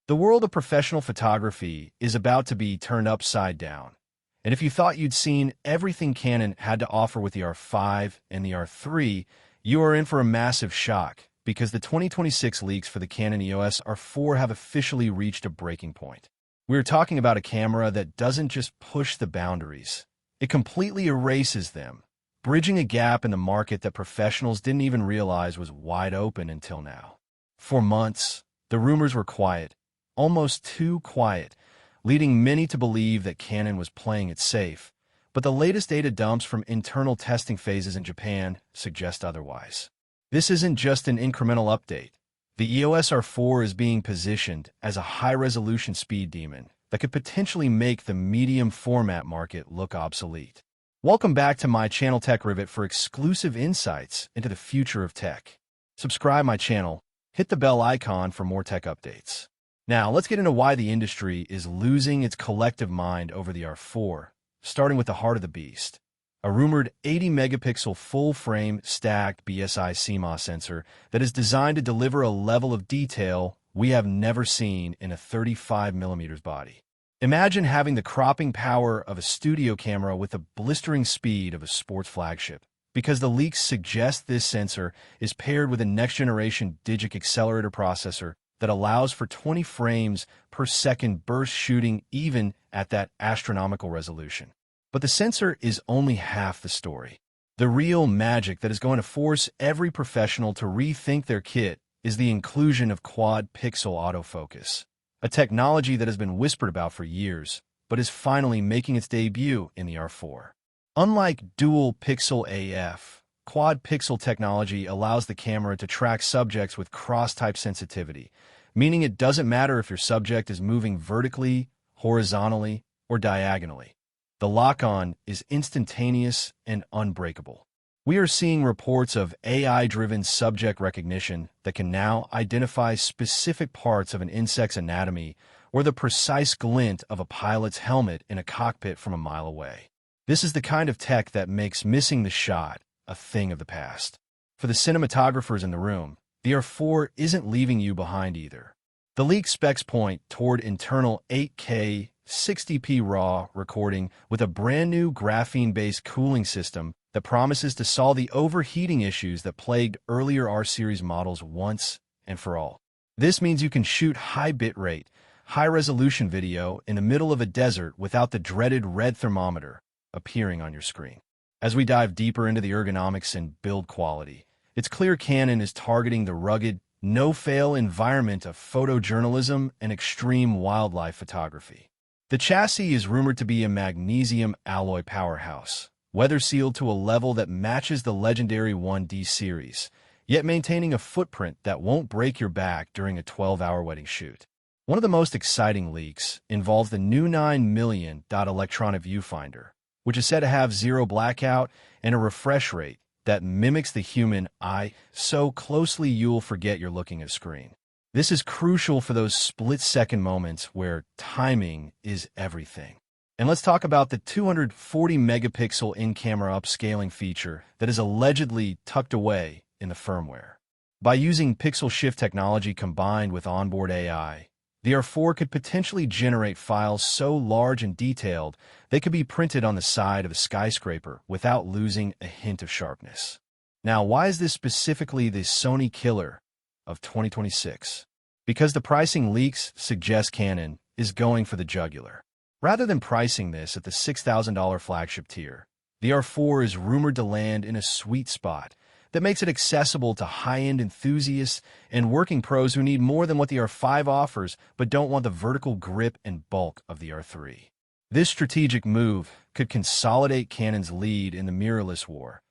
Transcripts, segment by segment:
The world of professional photography is about to be turned upside down. And if you thought you'd seen everything Canon had to offer with the R5 and the R3, you are in for a massive shock, because the 2026 leaks for the Canon EOS R4 have officially reached a breaking point. We're talking about a camera that doesn't just push the boundaries, it completely erases them, bridging a gap in the market that professionals didn't even realize was wide open until now. For months, the rumors were quiet, almost too quiet, leading many to believe that Canon was playing it safe, but the latest data dumps from internal testing phases in Japan suggest otherwise. This isn't just an incremental update. The EOS R4 is being positioned as a high-resolution speed demon that could potentially make the medium format market look obsolete. Welcome back to my channel Tech Rivet for exclusive insights into the future of tech. Subscribe my channel, hit the bell icon for more tech updates. Now, let's get into why the industry is losing its collective mind over the R4, starting with the heart of the beast. A rumored 80-megapixel full-frame stacked BSI CMOS sensor that is designed to deliver a level of detail we have never seen in a 35mm body. Imagine having the cropping power of a studio camera with the blistering speed of a sports flagship, because the leaks suggest this sensor is paired with a next-generation digic accelerator processor that allows for 20 frames per second burst shooting even at that astronomical resolution. But the sensor is only half the story. The real magic that is going to force every professional to rethink their kit is the inclusion of quad-pixel autofocus, a technology that has been whispered about for years, but is finally making its debut in the R4. Unlike dual-pixel AF, quad-pixel technology allows the camera to track subjects with cross-type sensitivity, meaning it doesn't matter if your subject is moving vertically, horizontally, or diagonally. The lock-on is instantaneous and unbreakable. We are seeing reports of AI-driven subject recognition that can now identify specific parts of an insect's anatomy or the precise glint of a pilot's helmet in a cockpit from a mile away. This is the kind of tech that makes missing the shot a thing of the past. For the cinematographers in the room, the R4 isn't leaving you behind either. The leaked specs point toward internal 8K 60p RAW recording with a brand new graphene-based cooling system that promises to solve the overheating issues that plagued earlier R-series models once and for all. This means you can shoot high bitrate, high-resolution video in the middle of a desert without the dreaded red thermometer appearing on your screen. As we dive deeper into the ergonomics and build quality, it's clear Canon is targeting the rugged, no-fail environment of photojournalism and extreme wildlife photography. The chassis is rumored to be a magnesium alloy powerhouse, weather-sealed to a level that matches the legendary 1D series, yet maintaining a footprint that won't break your back during a 12-hour wedding shoot. One of the most exciting leaks involves the new 9 million electronic viewfinder, which is said to have zero blackout and a refresh rate that mimics the human eye so closely you'll forget you're looking at a screen. This is crucial for those split-second moments where timing is everything. And let's talk about the 240-megapixel in-camera upscaling feature that is allegedly tucked away in the firmware. By using pixel shift technology combined with onboard AI, the R4 could potentially generate files so large and detailed they could be printed on the side of a skyscraper without losing a hint of sharpness. Now, why is this specifically the Sony killer of 2026? Because the pricing leaks suggest Canon is going for the jugular. Rather than pricing this at the $6,000 flagship tier, the R4 is rumored to land in a sweet spot that makes it accessible to high-end enthusiasts and working pros who need more than what the R5 offers but don't want the vertical grip and bulk of the R3. This strategic move could consolidate Canon's lead in the mirrorless war,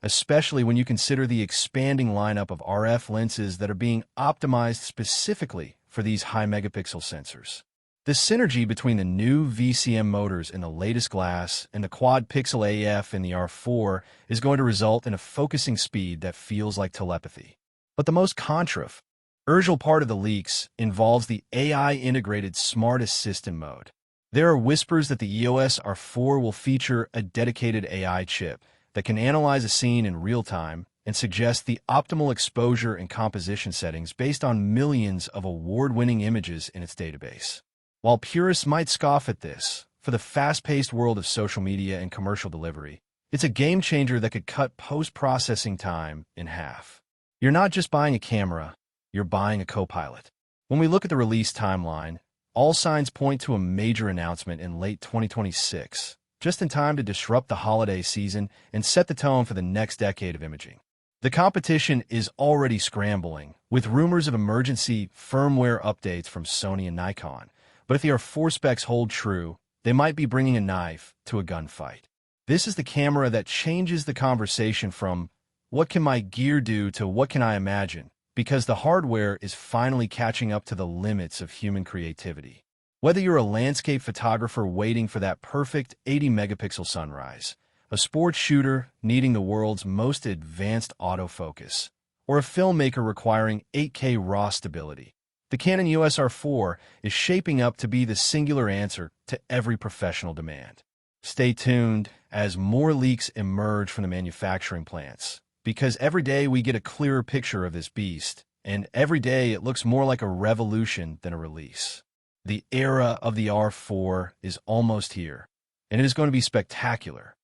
especially when you consider the expanding lineup of RF lenses that are being optimized specifically for these high-megapixel sensors. The synergy between the new VCM motors in the latest glass and the quad-pixel AF in the R4 is going to result in a focusing speed that feels like telepathy. But the most controversial part of the leaks involves the AI-integrated Smart Assistant mode. There are whispers that the EOS R4 will feature a dedicated AI chip that can analyze a scene in real time and suggests the optimal exposure and composition settings based on millions of award-winning images in its database. While purists might scoff at this, for the fast-paced world of social media and commercial delivery, it's a game-changer that could cut post-processing time in half. You're not just buying a camera, you're buying a co-pilot. When we look at the release timeline, all signs point to a major announcement in late 2026, just in time to disrupt the holiday season and set the tone for the next decade of imaging. The competition is already scrambling, with rumors of emergency firmware updates from Sony and Nikon. But if the R4 specs hold true, they might be bringing a knife to a gunfight. This is the camera that changes the conversation from, what can my gear do, to what can I imagine, because the hardware is finally catching up to the limits of human creativity. Whether you're a landscape photographer waiting for that perfect 80-megapixel sunrise, a sports shooter needing the world's most advanced autofocus, or a filmmaker requiring 8K raw stability, the Canon EOS R4 is shaping up to be the singular answer to every professional demand. Stay tuned as more leaks emerge from the manufacturing plants, because every day we get a clearer picture of this beast, and every day it looks more like a revolution than a release. The era of the R4 is almost here, and it is going to be spectacular.